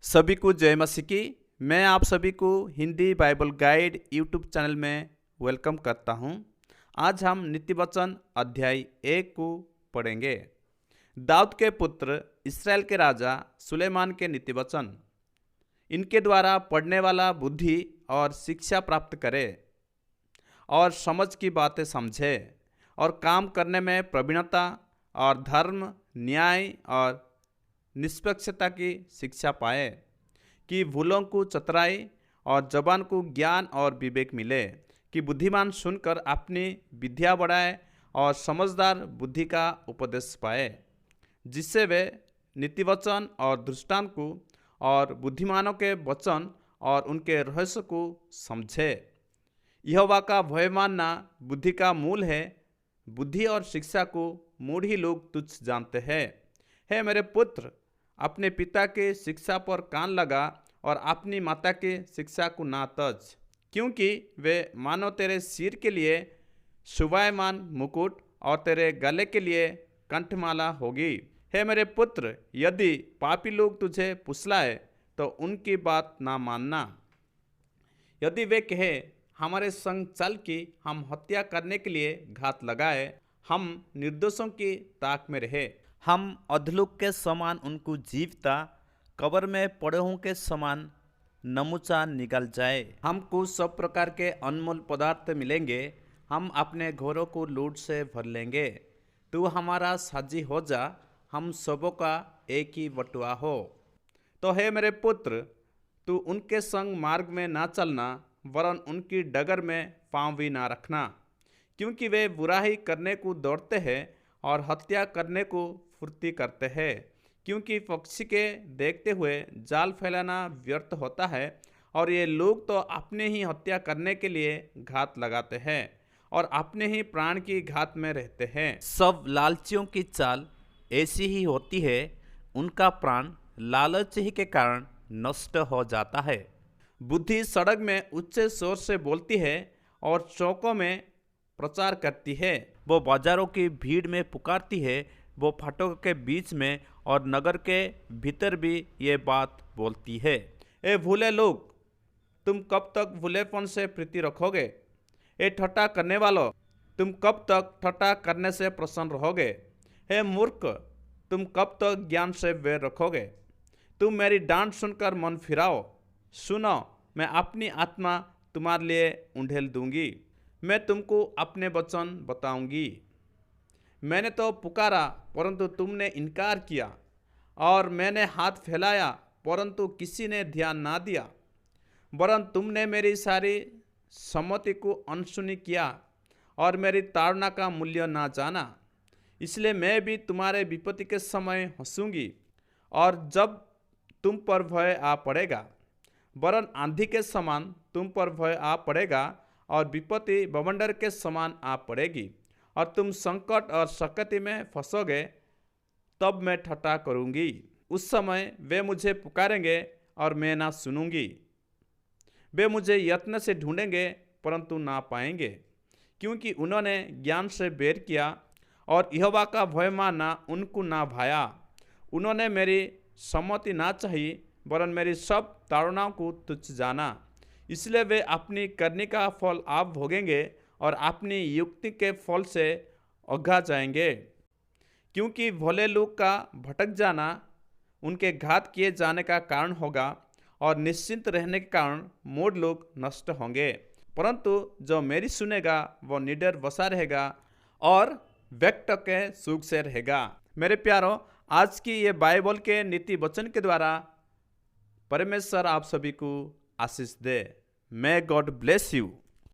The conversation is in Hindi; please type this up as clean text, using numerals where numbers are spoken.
सभी को जय मसीह की। मैं आप सभी को Hindi Bible guide YouTube channel में वेलकम करता हूं। आज हम नीति वचन अध्याय 1 को पढ़ेंगे। दाऊद के पुत्र इस्राएल के राजा सुलेमान के नीति वचन। इनके द्वारा पढ़ने वाला बुद्धि और शिक्षा प्राप्त करे और समझ की बातें समझे और काम करने में प्रवीणता और धर्म, न्याय और निष्पक्षता की शिक्षा पाए कि भूलों को चतुराई और जबान को ज्ञान और विवेक मिले, कि बुद्धिमान सुनकर अपनी विद्या बढ़ाए और समझदार बुद्धि का उपदेश पाए, जिससे वे नीतिवचन और दृष्टांत को और बुद्धिमानों के वचन और उनके रहस्य को समझे। यहोवा का भय मानना बुद्धि का मूल है। बुद्धि और शिक्षा को मूढ़ी लोग तुच्छ जानते हैं। हे मेरे पुत्र, अपने पिता के शिक्षा पर कान लगा और अपनी माता के शिक्षा को ना तज, क्योंकि वे मानो तेरे सिर के लिए शोभायमान मुकुट और तेरे गले के लिए कंठमाला होगी। हे मेरे पुत्र, यदि पापी लोग तुझे फुसलाए तो उनकी बात ना मानना। यदि वे कहे हमारे संग चल कि हम हत्या करने के लिए घात लगाए, हम निर्दोषों की ताक में रहे, हम अधलुक के समान उनको जीवता कब्र में पड़ेहों के समान नमूचा निकल जाए। हमको सब प्रकार के अनमोल पदार्थ मिलेंगे, हम अपने घरों को लूट से भर लेंगे। तू हमारा साजी हो जा, हम सबों का एक ही बटुआ हो। तो हे मेरे पुत्र, तू उनके संग मार्ग में ना चलना, वरन उनकी डगर में पाँव भी ना रखना, क्योंकि वे बुराई करने को दौड़ते हैं और हत्या करने को फुर्ती करते हैं। क्योंकि पक्षी के देखते हुए जाल फैलाना व्यर्थ होता है, और ये लोग तो अपने ही हत्या करने के लिए घात लगाते हैं और अपने ही प्राण की घात में रहते हैं। सब लालचियों की चाल ऐसी ही होती है, उनका प्राण लालच ही के कारण नष्ट हो जाता है। बुद्धि सड़क में उच्च शोर से बोलती है और चौकों में प्रचार करती है। वो बाजारों की भीड़ में पुकारती है, वो फाटकों के बीच में और नगर के भीतर भी ये बात बोलती है। ए भूले लोग, तुम कब तक भूलेपन से प्रीति रखोगे? ए ठट्ठा करने वालों, तुम कब तक ठट्ठा करने से प्रसन्न रहोगे? हे मूर्ख, तुम कब तक ज्ञान से बैर रखोगे? तुम मेरी डांट सुनकर मन फिराओ। सुनो, मैं अपनी आत्मा तुम्हारे लिए उंडेल दूंगी, मैं तुमको अपने वचन बताऊंगी। मैंने तो पुकारा परंतु तुमने इनकार किया, और मैंने हाथ फैलाया परंतु किसी ने ध्यान ना दिया। वरन तुमने मेरी सारी सम्मति को अनसुनी किया और मेरी ताड़ना का मूल्य ना जाना। इसलिए मैं भी तुम्हारे विपत्ति के समय हंसूंगी, और जब तुम पर भय आ पड़ेगा, वरन आंधी के समान तुम पर भय आ पड़ेगा और विपत्ति बवंडर के समान आ पड़ेगी, और तुम संकट और सकती में फंसोगे। तब मैं ठट्ठा करूंगी। उस समय वे मुझे पुकारेंगे और मैं ना सुनूंगी। वे मुझे यत्न से ढूंढेंगे परंतु ना पाएंगे, क्योंकि उन्होंने ज्ञान से बैर किया और यहोवा का भय मानना उनको ना भाया। उन्होंने मेरी सम्मति ना चाही, वरन मेरी सब ताड़नाओं को तुच्छ जाना। इसलिए वे अपनी करनी का फल आप भोगेंगे और अपनी युक्ति के फल से अघा जाएंगे। क्योंकि भोले लोग का भटक जाना उनके घात किए जाने का कारण होगा, और निश्चिंत रहने के कारण मूढ़ लोग नष्ट होंगे। परंतु जो मेरी सुनेगा वो निडर बसा रहेगा और व्यक्त के सुख से रहेगा। मेरे प्यारों, आज की ये बाइबल के नीति वचन के द्वारा परमेश्वर आप सभी को आशीष दे। May God bless you.